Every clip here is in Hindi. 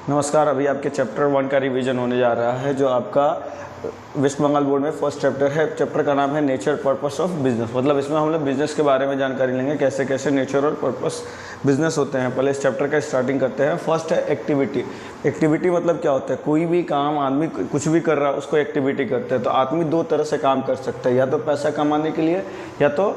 नमस्कार। अभी आपके चैप्टर 1 का रिवीजन होने जा रहा है, जो आपका वेस्ट बंगाल बोर्ड में फर्स्ट चैप्टर है। चैप्टर का नाम है नेचर पर्पस ऑफ बिजनेस। मतलब इसमें हम लोग बिजनेस के बारे में जानकारी लेंगे, कैसे कैसे नेचर और पर्पस बिजनेस होते हैं। पहले इस चैप्टर का स्टार्टिंग करते हैं। फर्स्ट है एक्टिविटी। एक्टिविटी मतलब क्या होता है? कोई भी काम आदमी कुछ भी कर रहा है उसको एक्टिविटी करते हैं। तो आदमी दो तरह से काम कर सकता है, या तो पैसा कमाने के लिए या तो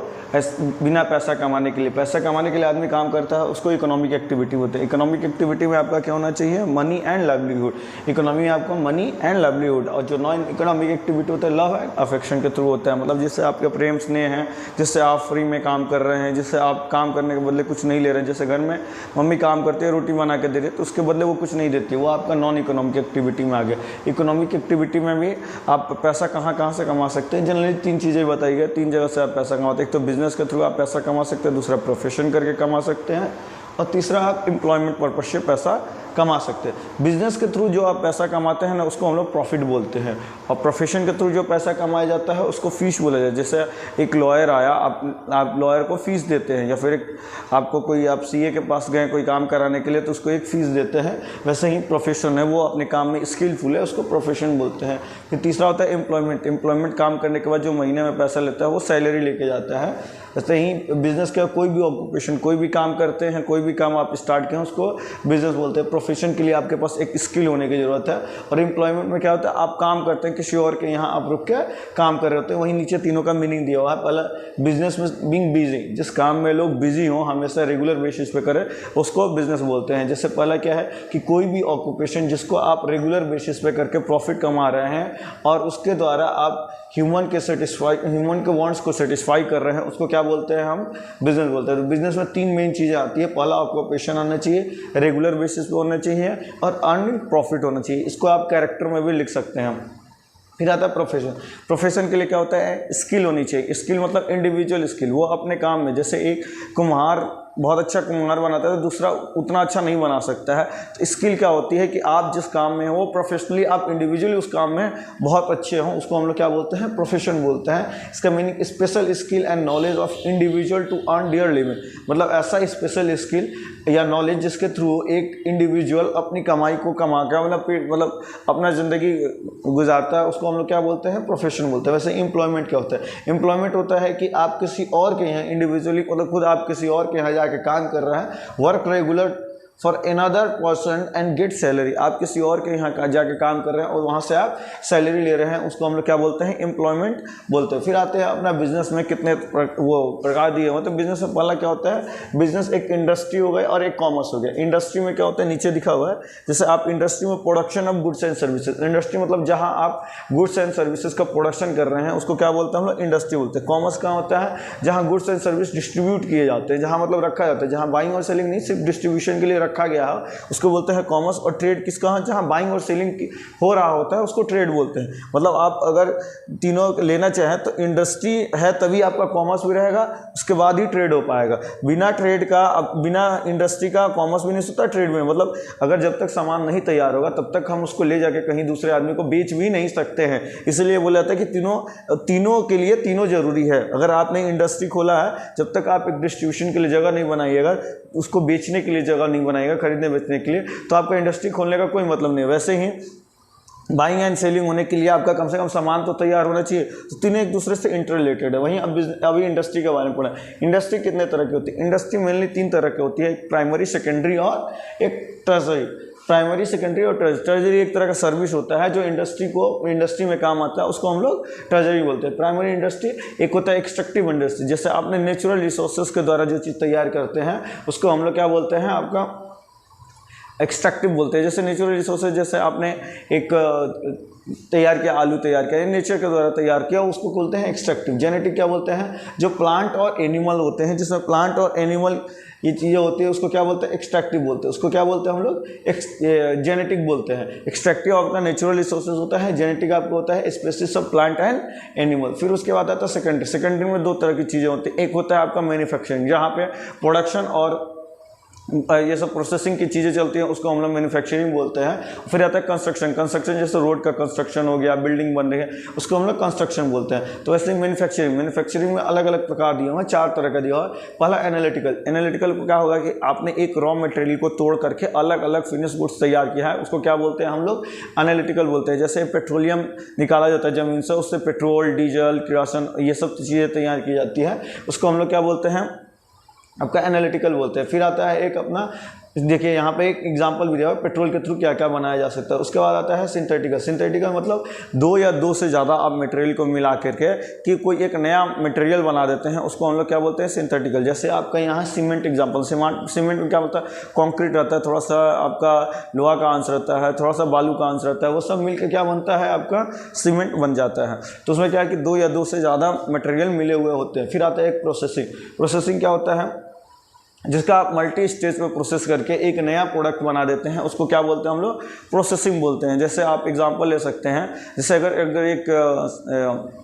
बिना पैसा कमाने के लिए। पैसा कमाने के लिए आदमी काम करता है, उसको इकोनॉमिक एक्टिविटी बोलते हैं। इकोनॉमिक एक्टिविटी में आपका क्या होना चाहिए? Money and livelihood. इकोनॉमी में आपको मनी एंड लाइवलीहुड। और जो नॉन इकोनॉमिक एक्टिविटी होता है लव एंड अफेक्शन के थ्रू होता है। मतलब जिससे आपके प्रेम स्नेह है, जिससे आप फ्री में काम कर रहे हैं, जिससे आप काम करने के बदले कुछ नहीं ले रहे हैं। जैसे घर में मम्मी काम करती है, रोटी बना के दे रही है, तो उसके बदले वो कुछ नहीं देती, वो आपका नॉन इकोनॉमिक एक्टिविटी में आ गया। इकोनॉमिक एक्टिविटी में भी आप पैसा कहाँ से कमा सकते हैं? जनरली 3 चीज़ें बताई गई, 3 जगह से आप पैसा कमाते हैं। एक तो बिजनेस के थ्रू आप पैसा कमा सकते हैं, दूसरा प्रोफेशन करके कमा सकते हैं, और तीसरा आप एम्प्लॉयमेंट पर्पस से पैसा कमा सकते हैं। बिजनेस के थ्रू जो आप पैसा कमाते हैं ना, उसको हम लोग प्रॉफिट बोलते हैं। और प्रोफेशन के थ्रू जो पैसा कमाया जाता है उसको फीस बोला जाता है। जैसे एक लॉयर आया, आप लॉयर को फीस देते हैं, या फिर आपको कोई आप सीए के पास गए कोई काम कराने के लिए, तो उसको एक फ़ीस देते हैं। वैसे ही प्रोफेशन है, वो अपने काम में स्किलफुल है, उसको प्रोफेशन बोलते हैं। फिर तीसरा होता है एम्प्लॉयमेंट। एम्प्लॉयमेंट काम करने के बाद जो महीने में पैसा लेता है वो सैलरी लेके जाता है। वैसे ही बिजनेस का कोई भी ऑक्यूपेशन, कोई भी काम करते हैं, कोई भी काम आप स्टार्ट किए उसको बिजनेस बोलते हैं। प्रोफेशन के लिए आपके पास एक स्किल होने की ज़रूरत है। और एम्प्लॉयमेंट में क्या होता है? आप काम करते हैं किसी और के यहाँ, आप रुक के काम कर रहे होते हैं। वहीं नीचे तीनों का मीनिंग दिया हुआ है। पहला बिजनेस में बीइंग बिजी, जिस काम में लोग बिजी हों, हमेशा रेगुलर बेसिस पे करें, उसको बिजनेस बोलते हैं। जैसे पहला क्या है कि कोई भी ऑक्यूपेशन जिसको आप रेगुलर बेसिस पे करके प्रॉफिट कमा रहे हैं और उसके द्वारा आप ह्यूमन के वांट्स को सेटिस्फाई कर रहे हैं, उसको क्या बोलते हैं? हम बिजनेस बोलते हैं। तो बिजनेस में 3 मेन चीज़ें आती है। पहला ऑक्यूपेशन आना चाहिए, रेगुलर बेसिस पे होना चाहिए, और अर्निंग प्रॉफिट होना चाहिए। इसको आप कैरेक्टर में भी लिख सकते हैं। फिर आता है प्रोफेशन। प्रोफेशन के लिए क्या होता है? स्किल होनी चाहिए। स्किल मतलब इंडिविजुअल स्किल, वो अपने काम में, जैसे एक कुम्हार बहुत अच्छा कुम्हार बनाता है तो दूसरा उतना अच्छा नहीं बना सकता है। तो स्किल क्या होती है कि आप जिस काम में हो प्रोफेशनली, आप इंडिविजुअली उस काम में बहुत अच्छे हों, उसको हम लोग क्या बोलते हैं? प्रोफेशन बोलते हैं। इसका meaning special skill and knowledge of individual to earn their living. मतलब ऐसा स्पेशल स्किल या नॉलेज जिसके थ्रू एक इंडिविजुअल अपनी कमाई को कमा कर मतलब अपना ज़िंदगी गुजारता है, उसको हम लोग क्या बोलते हैं? प्रोफेशन बोलते हैं। वैसे एम्प्लॉयमेंट क्या होता है? एम्प्लॉयमेंट होता है कि आप किसी और के यहाँ इंडिविजुअली, मतलब खुद आप किसी और के यहाँ जाके काम कर रहे हैं, work regular for another person and get salary. आप किसी और के यहाँ जाके काम कर रहे हैं और वहाँ से आप सैलरी ले रहे हैं, उसको हम लोग क्या बोलते हैं? एम्प्लॉयमेंट बोलते हैं। फिर आते हैं अपना बिजनेस में कितने वो प्रकार दिए हुए हैं। तो बिजनेस में पहला क्या होता है? बिजनेस एक इंडस्ट्री हो गई और एक कॉमर्स हो गया। इंडस्ट्री में क्या होता है? नीचे दिखा हुआ है। जैसे आप इंडस्ट्री में production of goods and services. Industry मतलब जहाँ आप गुड्स एंड सर्विसेज का प्रोडक्शन कर रहे हैं, उसको क्या बोलते हैं हम लोग? इंडस्ट्री बोलते हैं। कॉमर्स कहाँ होता है? जहाँ गुड्स एंड सर्विस डिस्ट्रीब्यूट किए जाते हैं, जहाँ मतलब रखा जाता है, जहाँ बाइंग और सेलिंग नहीं, सिर्फ डिस्ट्रीब्यूशन के लिए रखा गया है, उसको बोलते हैं कॉमर्स। और ट्रेड किसका है? जहाँ बाइंग और सेलिंग हो रहा होता है, उसको ट्रेड बोलते हैं। मतलब आप अगर तीनों लेना चाहें तो इंडस्ट्री है तभी आपका कॉमर्स भी रहेगा, उसके बाद ही ट्रेड हो पाएगा। बिना ट्रेड का, बिना इंडस्ट्री का कॉमर्स भी नहीं होता, ट्रेड में। मतलब अगर जब तक सामान नहीं तैयार होगा तब तक हम उसको ले जाके कहीं दूसरे आदमी को बेच भी नहीं सकते हैं। इसलिए बोला जाता है कि तीनों के लिए तीनों जरूरी है। अगर आपने इंडस्ट्री खोला है, जब तक आप एक डिस्ट्रीब्यूशन के लिए जगह नहीं बनाइएगा, उसको बेचने के लिए जगह नहीं बनाइएगा, खरीदने बेचने के लिए, तो आपका इंडस्ट्री खोलने का कोई मतलब नहीं है। वैसे ही बाइंग एंड सेलिंग होने के लिए आपका कम से कम सामान तो तैयार होना चाहिए। तो तीनों एक दूसरे से इंटररिलेटेड है। वहीं अभी इंडस्ट्री के बारे में पढ़ा। इंडस्ट्री कितने तरह की होती है? इंडस्ट्री मेनली 3 तरह की होती है, एक प्राइमरी, सेकेंडरी और एक टर्शरी। प्राइमरी, सेकेंडरी और टर्शरी एक तरह का सर्विस होता है जो इंडस्ट्री में काम आता है, उसको हम लोग टर्शरी बोलते हैं। प्राइमरी इंडस्ट्री एक होता है एक्सट्रैक्टिव इंडस्ट्री, जैसे आपने नेचुरल रिसोर्सेज के द्वारा जो चीज़ तैयार करते हैं उसको हम लोग क्या बोलते हैं? आपका एक्सट्रैक्टिव बोलते हैं। जैसे नेचुरल रिसोर्सेज, जैसे आपने एक तैयार किया, आलू तैयार किया, नेचर के द्वारा तैयार किया, उसको बोलते हैं एक्सट्रैक्टिव। जेनेटिक क्या बोलते हैं? जो प्लांट और एनिमल होते हैं, जिसमें प्लांट और एनिमल ये चीज़ें होती है, उसको क्या बोलते हैं? एक्सट्रैक्टिव बोलते हैं। उसको क्या बोलते हैं हम लोग? जेनेटिक बोलते हैं। एक्सट्रैक्टिव आपका नेचुरल रिसोर्सेज होता है, जेनेटिक आपको होता है species of plant and animal. फिर उसके बाद आता है सेकेंडरी। सेकेंडरी में 2 तरह की चीज़ें होती हैं। एक होता है आपका मैन्युफैक्चरिंग, जहाँ पे प्रोडक्शन और ये सब प्रोसेसिंग की चीज़ें चलती हैं उसको हम लोग मैन्युफैक्चरिंग बोलते हैं। फिर आता है कंस्ट्रक्शन, कंस्ट्रक्शन जैसे रोड का कंस्ट्रक्शन हो गया, बिल्डिंग बन रही है, उसको हम लोग कंस्ट्रक्शन बोलते हैं। तो वैसे ही मैन्युफैक्चरिंग, मैन्युफैक्चरिंग में अलग अलग प्रकार दिए हुए हैं, 4 तरह का दिया हुआ है। पहला एनालिटिकल, एनालिटिकल को क्या होगा कि आपने एक रॉ मटेरियल को तोड़ करके अलग अलग फिनिश गुड्स तैयार किया है, उसको क्या बोलते हैं हम लोग, एनालिटिकल बोलते हैं। जैसे पेट्रोलियम निकाला जाता है ज़मीन से, उससे पेट्रोल, डीजल, किरोसिन ये सब चीज़ें तैयार की जाती है, उसको हम लोग क्या बोलते हैं, आपका एनालिटिकल बोलते हैं। फिर आता है एक अपना, देखिए यहाँ पे एक एग्जांपल भी दिया है पेट्रोल के थ्रू क्या क्या बनाया जा सकता है। उसके बाद आता है सिंथेटिकल, सिंथेटिकल मतलब 2 या 2 से ज़्यादा आप मटेरियल को मिला करके कि कोई एक नया मटेरियल बना देते हैं, उसको हम लोग क्या बोलते हैं, सिंथेटिकल। जैसे आपका यहाँ सीमेंट एग्जांपल, सीमेंट में क्या होता है, कंक्रीट रहता है, थोड़ा सा आपका लोहा का अंश रहता है, थोड़ा सा बालू का अंश रहता है, वो सब मिलकर क्या बनता है, आपका सीमेंट बन जाता है। तो उसमें क्या है कि 2 या 2 से ज़्यादा मटेरियल मिले हुए होते हैं। फिर आता है एक प्रोसेसिंग, प्रोसेसिंग क्या होता है, जिसका आप मल्टी स्टेज पे प्रोसेस करके एक नया प्रोडक्ट बना देते हैं, उसको क्या बोलते हैं हम लोग, प्रोसेसिंग बोलते हैं। जैसे आप एग्जांपल ले सकते हैं, जैसे अगर एक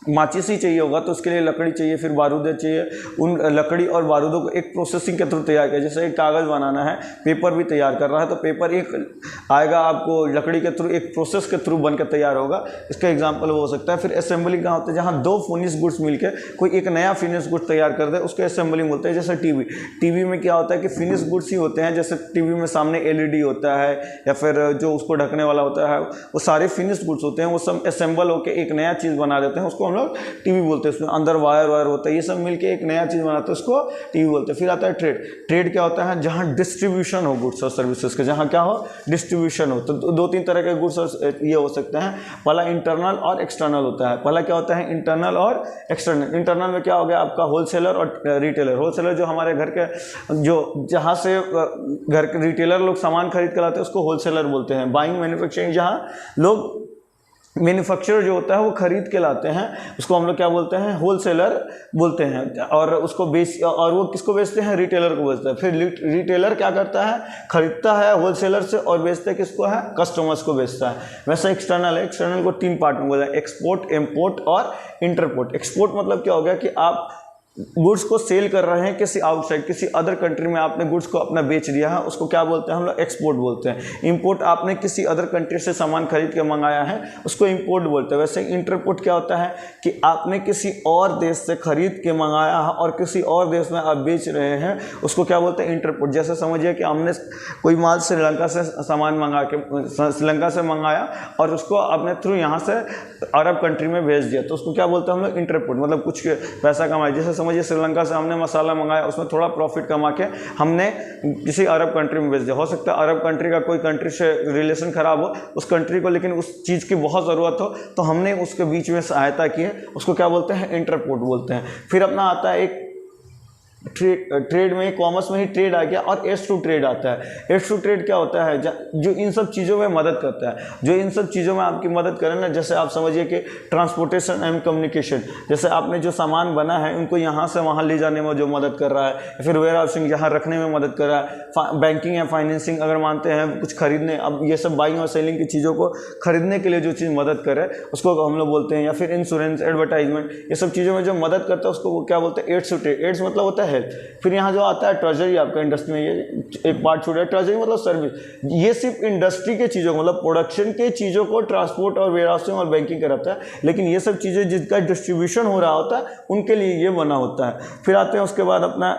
माचिस ही चाहिए होगा तो उसके लिए लकड़ी चाहिए, फिर बारूद चाहिए, उन लकड़ी और बारूदों को एक प्रोसेसिंग के थ्रू तैयार किया। जैसे एक कागज़ बनाना है, पेपर भी तैयार कर रहा है, तो पेपर एक आएगा आपको लकड़ी के थ्रू, एक प्रोसेस के थ्रू बनकर तैयार होगा, इसका एग्जांपल हो सकता है। फिर असेंबलिंग कहाँ होता है, जहाँ 2 फिनिश गुड्स मिलकर कोई एक नया फिनिश गुड्स तैयार कर दे, उसको असेंबलिंग बोलते हैं। जैसे टीवी में क्या होता है कि फिनिश गुड्स ही होते हैं, जैसे टीवी में सामने LED होता है या फिर जो उसको ढकने वाला होता है, वो सारे फिनिश गुड्स होते हैं, वो सब असेंबल होकर एक नया चीज़ बना देते हैं, उसको हम लोग टीवी बोलते हैं। उसमें अंदर वायर होता है, ये सब मिलके एक नया चीज़ बनाते हैं, उसको टीवी बोलते हैं। फिर आता है ट्रेड, ट्रेड क्या होता है, जहाँ डिस्ट्रीब्यूशन हो गुड्स और सर्विसेज के, जहाँ क्या हो, डिस्ट्रीब्यूशन हो। तो 2-3 तरह के गुड्स ये हो सकते हैं, पहला इंटरनल और एक्सटर्नल होता है। पहला क्या होता है, इंटरनल और एक्सटर्नल। इंटरनल में क्या हो गया आपका, होलसेलर और रिटेलर। होलसेलर जो हमारे घर के, जो जहाँ से घर के रिटेलर लोग सामान खरीद कर लाते हैं, उसको होलसेलर बोलते हैं। बाइंग मैन्युफैक्चरिंग, जहाँ लोग मैन्युफैक्चरर जो होता है वो खरीद के लाते हैं, उसको हम लोग क्या बोलते हैं, होलसेलर बोलते हैं। और उसको और वो किसको बेचते हैं, रिटेलर को बेचते हैं। फिर रिटेलर क्या करता है, खरीदता है होलसेलर से और बेचते किसको है, कस्टमर्स को बेचता है। वैसे एक्सटर्नल है, एक्सटर्नल को 3 पार्ट में बोला है, एक्सपोर्ट, इम्पोर्ट और इंटरपोर्ट। एक्सपोर्ट मतलब क्या हो गया कि आप गुड्स को सेल कर रहे हैं किसी आउटसाइड, किसी अदर कंट्री में आपने गुड्स को अपना बेच दिया है, उसको क्या बोलते हैं हम लोग, एक्सपोर्ट बोलते हैं। इंपोर्ट, आपने किसी अदर कंट्री से सामान खरीद के मंगाया है, उसको इंपोर्ट बोलते हैं। वैसे इंटरपोर्ट क्या होता है कि आपने किसी और देश से खरीद के मंगाया है और किसी और देश में आप बेच रहे हैं, उसको क्या बोलते हैं, इंटरपोर्ट। जैसे समझिए कि हमने कोई माल श्रीलंका से सामान मंगा के, श्रीलंका से मंगाया और उसको आपने थ्रू यहाँ से अरब कंट्री में भेज दिया, तो उसको क्या बोलते हैं हम लोग, इंटरपोर्ट। मतलब कुछ पैसा कमाया, जैसे समझिए श्रीलंका से हमने मसाला मंगाया, उसमें थोड़ा प्रॉफिट कमा के हमने किसी अरब कंट्री में भेज दिया। हो सकता है अरब कंट्री का कोई कंट्री से रिलेशन खराब हो, उस कंट्री को लेकिन उस चीज़ की बहुत ज़रूरत हो, तो हमने उसके बीच में सहायता की है, उसको क्या बोलते हैं, इंटरपोर्ट बोलते हैं। फिर अपना आता है एक ट्रेड में, कॉमर्स में ही ट्रेड आ गया, और एस टू ट्रेड आता है। एस टू ट्रेड क्या होता है, जो इन सब चीज़ों में मदद करता है, जो इन सब चीज़ों में आपकी मदद करे ना। जैसे आप समझिए कि ट्रांसपोर्टेशन एंड कम्युनिकेशन, जैसे आपने जो सामान बना है उनको यहाँ से वहाँ ले जाने में जो मदद कर रहा है, फिर वेयर हाउसिंग यहाँ रखने में मदद कर रहा है, बैंकिंग या फाइनेंसिंग अगर मानते हैं कुछ खरीदने, अब ये सब बाइंग और सेलिंग की चीज़ों को खरीदने के लिए जो चीज़ मदद करे उसको हम लोग बोलते हैं। या फिर इंश्योरेंस, एडवर्टाइजमेंट, ये सब चीज़ों में जो मदद करता है उसको वो क्या बोलते हैं, एड्स टू ट्रेड। एड्स मतलब होता है हेल्प। फिर यहाँ जो आता है ट्रेजरी, आपका इंडस्ट्री में ये एक पार्ट छूट है, ट्रेजरी मतलब सर्विस। ये सिर्फ इंडस्ट्री के चीज़ों को, मतलब प्रोडक्शन के चीज़ों को ट्रांसपोर्ट और वेयरहाउसिंग और बैंकिंग कराता है, लेकिन ये सब चीज़ें जिसका डिस्ट्रीब्यूशन हो रहा होता है उनके लिए ये बना होता है। फिर आते हैं उसके बाद अपना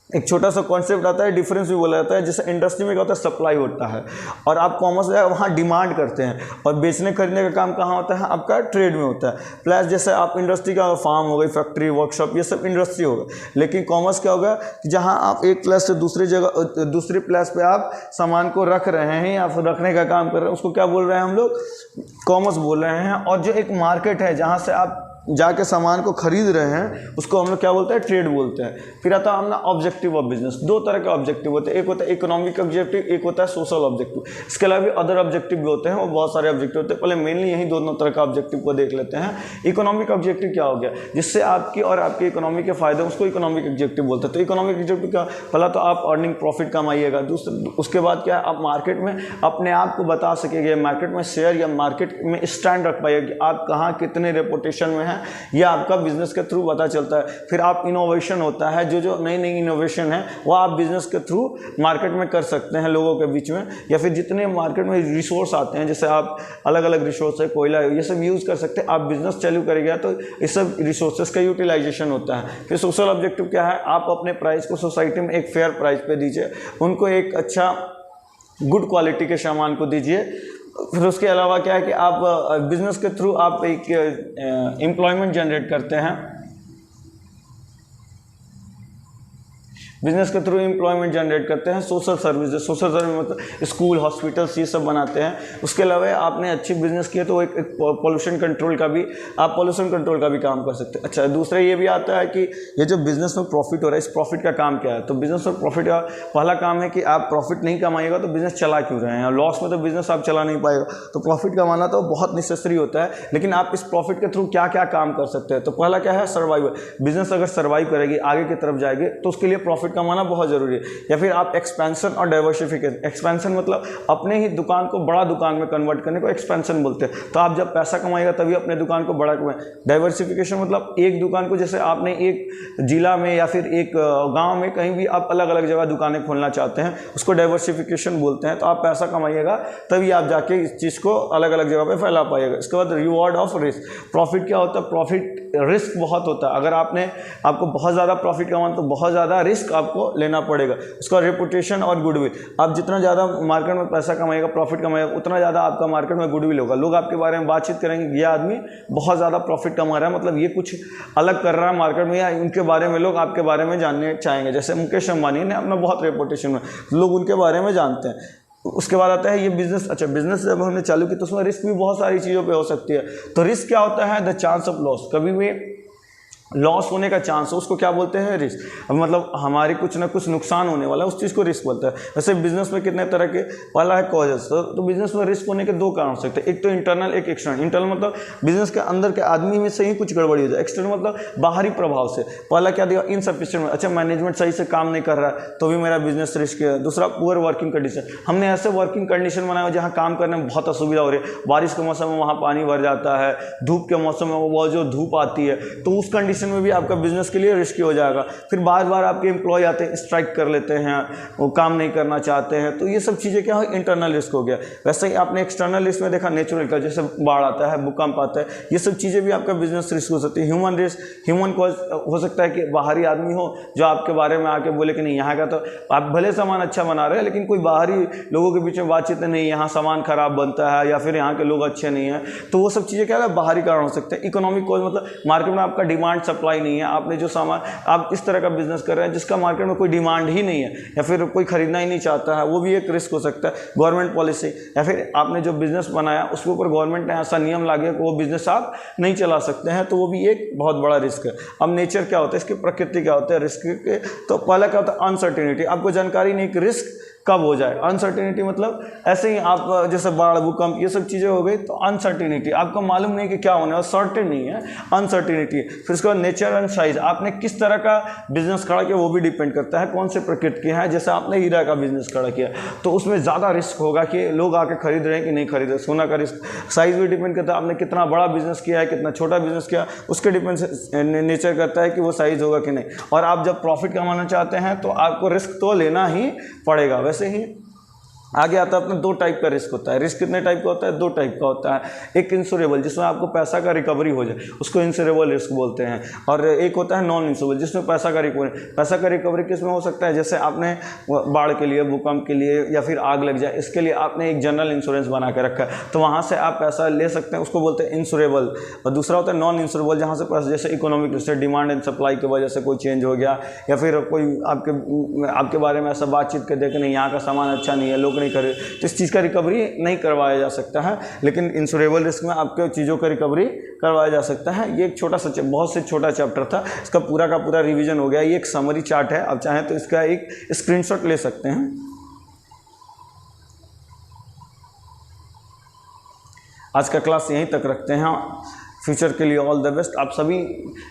एक छोटा सा कॉन्सेप्ट आता है, डिफरेंस भी बोला जाता है। जैसे इंडस्ट्री में क्या होता है, सप्लाई होता है, और आप कॉमर्स है वहाँ डिमांड करते हैं, और बेचने खरीदने का काम कहाँ होता है, आपका ट्रेड में होता है। प्लस जैसे आप इंडस्ट्री का फार्म हो गई, फैक्ट्री, वर्कशॉप, ये सब इंडस्ट्री होगा। लेकिन कॉमर्स क्या होगा कि जहाँ आप एक प्लेस से दूसरी जगह, दूसरी प्लेस पे आप सामान को रख रहे हैं या फिर रखने का काम कर रहे हैं, उसको क्या बोल रहे हैं हम लोग, कॉमर्स बोल रहे हैं। और जो एक मार्केट है जहाँ से आप जाके सामान को खरीद रहे हैं, उसको हम लोग क्या बोलते हैं, ट्रेड बोलते हैं। फिर आता है अपना ऑब्जेक्टिव ऑफ बिजनेस। 2 तरह के ऑब्जेक्टिव होते हैं, एक होता है इकोनॉमिक ऑब्जेक्टिव, एक होता है सोशल ऑब्जेक्टिव। इसके अलावा भी अदर ऑब्जेक्टिव भी होते हैं, वो बहुत सारे ऑब्जेक्टिव होते हैं। पहले मेनली यही दोनों तरह का ऑब्जेक्टिव को देख लेते हैं। इकोनॉमिक ऑब्जेक्टिव क्या हो गया, जिससे आपकी और आपकी इकोनॉमी के फायदे, उसको इकोनॉमिक ऑब्जेक्टिव बोलते हैं। तो इकोनॉमिक ऑब्जेक्टिव क्या, पहला तो आप अर्निंग प्रॉफिट कमाइएगा, उसके बाद क्या, आप मार्केट में अपने आप को बता सकेंगे, मार्केट में शेयर या मार्केट में स्टैंड रख पाइएगा कि आप कहाँ कितने रेपुटेशन में हैं हैं, ये आपका बिजनेस के थ्रू पता चलता है। फिर आप इनोवेशन होता है, जो नई नई इनोवेशन है वो आप बिजनेस के थ्रू मार्केट में कर सकते हैं लोगों के बीच में, या फिर जितने मार्केट में रिसोर्स आते हैं, जैसे आप अलग अलग रिसोर्स है, कोयला है, ये सब यूज़ कर सकते हैं। आप बिजनेस चालू करेंगे तो इस सब रिसोर्सेज का यूटिलाइजेशन होता है। फिर सोशल ऑब्जेक्टिव क्या है, आप अपने प्राइस को सोसाइटी में एक फेयर प्राइस पे दीजिए, उनको एक अच्छा गुड क्वालिटी के सामान को दीजिए। फिर उसके अलावा क्या है कि आप बिजनेस के थ्रू आप एक एम्प्लॉयमेंट जनरेट करते हैं, बिजनेस के थ्रू एम्प्लॉयमेंट जनरेट करते हैं। सोशल सर्विस मतलब स्कूल, हॉस्पिटल्स, ये सब बनाते हैं। उसके अलावा आपने अच्छी बिजनेस किया तो एक पोल्यूशन कंट्रोल का भी, आप पोल्यूशन कंट्रोल का भी काम कर सकते हैं। अच्छा, दूसरा ये भी आता है कि ये जो बिजनेस में प्रॉफिट हो रहा है, इस प्रॉफिट का काम क्या है। तो बिजनेस में प्रॉफिट का पहला काम है कि आप प्रॉफिट नहीं कमाइएगा तो बिजनेस चला क्यों रहे हैं, लॉस में तो बिजनेस आप चला नहीं पाएगा। तो प्रॉफिट कमाना तो बहुत नेसेसरी होता है, लेकिन आप इस प्रॉफिट के थ्रू क्या क्या काम कर सकते हैं। तो पहला क्या है, सर्वाइवल। बिजनेस अगर सर्वाइव करेगी, आगे की तरफ जाएगी, तो उसके लिए प्रॉफिट कमाना बहुत जरूरी है। या फिर आप एक्सपेंशन और डाइवर्सिफिकेशन, एक्सपेंशन मतलब अपने ही दुकान को बड़ा दुकान में कन्वर्ट करने को एक्सपेंशन बोलते हैं। तो आप जब पैसा कमाएगा तभी अपने दुकान को बड़ा कमाए। डाइवर्सिफिकेशन मतलब एक दुकान को, जैसे आपने एक जिला में या फिर एक गांव में कहीं भी आप अलग अलग जगह दुकानें खोलना चाहते हैं, उसको डाइवर्सिफिकेशन बोलते हैं। तो आप पैसा कमाइएगा तभी आप जाके इस चीज़ को अलग अलग जगह पे फैला पाइएगा। इसके बाद रिवॉर्ड ऑफ रिस्क। प्रॉफिट क्या होता है, प्रॉफिट रिस्क बहुत होता है। अगर आपको बहुत ज़्यादा प्रॉफिट कमाना तो बहुत ज़्यादा रिस्क आपको लेना पड़ेगा। उसका रेपुटेशन और गुडविल, आप जितना ज़्यादा मार्केट में पैसा कमाएगा, प्रॉफिट कमाएगा, उतना ज़्यादा आपका मार्केट में गुडविल होगा। लोग आपके बारे में बातचीत करेंगे, ये आदमी बहुत ज़्यादा प्रॉफिट कमा रहा है, मतलब ये कुछ अलग कर रहा है मार्केट में, या उनके बारे में लोग आपके बारे में जानने चाहेंगे। जैसे मुकेश अंबानी ने अपना बहुत रेपुटेशन में, लोग उनके बारे में जानते हैं। उसके बाद आता है ये बिजनेस। अच्छा, बिजनेस जब हमने चालू की तो उसमें रिस्क भी बहुत सारी चीज़ों पे हो सकती है। तो रिस्क क्या होता है, द चांस ऑफ लॉस। कभी भी लॉस होने का चांस हो, उसको क्या बोलते हैं, रिस्क। मतलब हमारी कुछ ना कुछ नुकसान होने वाला है, उस चीज़ को रिस्क बोलता है। वैसे बिजनेस में कितने तरह के, पहला है कॉजेस। तो बिजनेस में रिस्क होने के दो कारण हो सकते हैं, एक तो इंटरनल, एक एक्सटर्नल। इंटरनल मतलब बिजनेस के अंदर के आदमी में से ही कुछ गड़बड़ी हो जाए। एक्सटर्नल मतलब बाहरी प्रभाव से। पहला क्या दिया, इनसफिशिएंट। अच्छा, मैनेजमेंट सही से काम नहीं कर रहा है तो भी मेरा बिजनेस रिस्क है। दूसरा, पुअर वर्किंग कंडीशन। हमने ऐसे वर्किंग कंडीशन बनाया जहाँ काम करने में बहुत असुविधा हो रही है। बारिश के मौसम में वहाँ पानी भर जाता है, धूप के मौसम में वो जो धूप आती है, तो उस कंडीशन में भी आपका बिजनेस के लिए रिस्की हो जाएगा। फिर बार बार आपके एम्प्लॉय आते हैं, स्ट्राइक कर लेते हैं, वो काम नहीं करना चाहते हैं, तो ये सब चीज़ें क्या है, इंटरनल रिस्क हो गया। वैसे ही आपने एक्सटर्नल रिस्क में देखा, नेचुरल का, जैसे बाढ़ आता है, भूकंप आता है, ये सब चीज़ें भी आपका बिजनेस रिस्क हो सकती है। ह्यूमन रिस्क, ह्यूमन कॉज हो सकता है कि बाहरी आदमी हो जो आपके बारे में आके बोले कि नहीं यहाँ का तो आप भले सामान अच्छा बना रहे हैं, लेकिन कोई बाहरी लोगों के बीच में बातचीत नहीं, यहाँ सामान खराब बनता है, या फिर यहाँ के लोग अच्छे नहीं हैं, तो वो सब चीज़ें क्या है, बाहरी कारण हो सकते हैं। इकोनॉमिक कॉज मतलब मार्केट में आपका डिमांड सप्लाई नहीं है, आपने जो सामान, आप इस तरह का बिजनेस कर रहे हैं जिसका मार्केट में कोई डिमांड ही नहीं है, या फिर कोई खरीदना ही नहीं चाहता है, वो भी एक रिस्क हो सकता है। गवर्नमेंट पॉलिसी, या फिर आपने जो बिजनेस बनाया उसके ऊपर गवर्नमेंट ने ऐसा नियम लागे कि वो बिजनेस आप नहीं चला सकते हैं, तो वो भी एक बहुत बड़ा रिस्क है। अब नेचर क्या होता है, इसकी प्रकृति क्या होता है रिस्क के, तो पहला क्या होता है, अनसर्टेनिटी। आपको जानकारी नहीं कि रिस्क कब हो जाए। अनसर्टेनिटी मतलब ऐसे ही आप, जैसे बाढ़, भूकंप, ये सब चीज़ें हो गई, तो अनसर्टेनिटी, आपको मालूम नहीं कि क्या होने है, सर्टेन नहीं है, अनसर्टेनिटी। फिर उसके बाद नेचर एंड साइज, आपने किस तरह का बिजनेस खड़ा किया वो भी डिपेंड करता है, कौन से प्रकृति के हैं। जैसे आपने हीरा का बिजनेस खड़ा किया तो उसमें ज़्यादा रिस्क होगा कि लोग आके खरीद रहे हैं कि नहीं खरीद रहे। सोना का रिस्क, साइज भी डिपेंड करता है, आपने कितना बड़ा बिजनेस किया है, कितना छोटा बिजनेस किया, उसके डिपेंड नेचर करता है कि वो साइज होगा कि नहीं। और आप जब प्रॉफिट कमाना चाहते हैं तो आपको रिस्क तो लेना ही पड़ेगा। वैसे ही आगे आता है अपना दो टाइप का रिस्क होता है। रिस्क कितने टाइप का होता है, दो टाइप का होता है। एक इंश्योरेबल, जिसमें आपको पैसा का रिकवरी हो जाए, उसको इंश्योरेबल रिस्क बोलते हैं। और एक होता है नॉन इंश्योरेबल, जिसमें पैसा का रिकवरी किस में हो सकता है, जैसे आपने बाढ़ के लिए, भूकंप के लिए, या फिर आग लग जाए, इसके लिए आपने एक जनरल इंश्योरेंस बना के रखा है, तो वहाँ से आप पैसा ले सकते हैं, उसको बोलते हैं इंश्योरेबल। और दूसरा होता है नॉन इंश्योरेबल, जहाँ से पैसा, जैसे economic risk, demand and supply की वजह से कोई चेंज हो गया, या फिर कोई आपके बारे में ऐसा बातचीत कर दे कि नहीं यहाँ का सामान अच्छा नहीं है, लोग नहीं खरीद, तो इस चीज़ का रिकवरी नहीं करवाया जा सकता है। लेकिन इंश्योरेबल रिस्क में आपके चीज़ों का रिकवरी करवाया जा सकता है। ये एक छोटा सा, बहुत से छोटा चैप्टर था, इसका पूरा का पूरा रिवीजन हो गया। ये एक समरी चार्ट है, आप चाहें तो इसका एक स्क्रीनशॉट ले सकते हैं। आज का क्लास यहीं तक रखते हैं, फ्यूचर के लिए ऑल द बेस्ट। आप सभी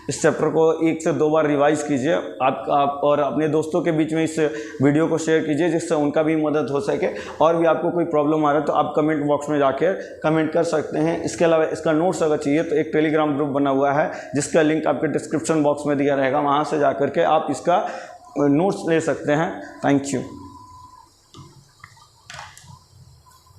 इस चैप्टर को 1 से 2 बार रिवाइज कीजिए, आप और अपने दोस्तों के बीच में इस वीडियो को शेयर कीजिए जिससे उनका भी मदद हो सके। और भी आपको कोई प्रॉब्लम आ रहा है तो आप कमेंट बॉक्स में जाकर कमेंट कर सकते हैं। इसके अलावा इसका नोट्स अगर चाहिए तो एक टेलीग्राम ग्रुप बना हुआ है जिसका लिंक आपके डिस्क्रिप्शन बॉक्स में दिया रहेगा, वहाँ से जाकर के आप इसका नोट्स ले सकते हैं। Thank you.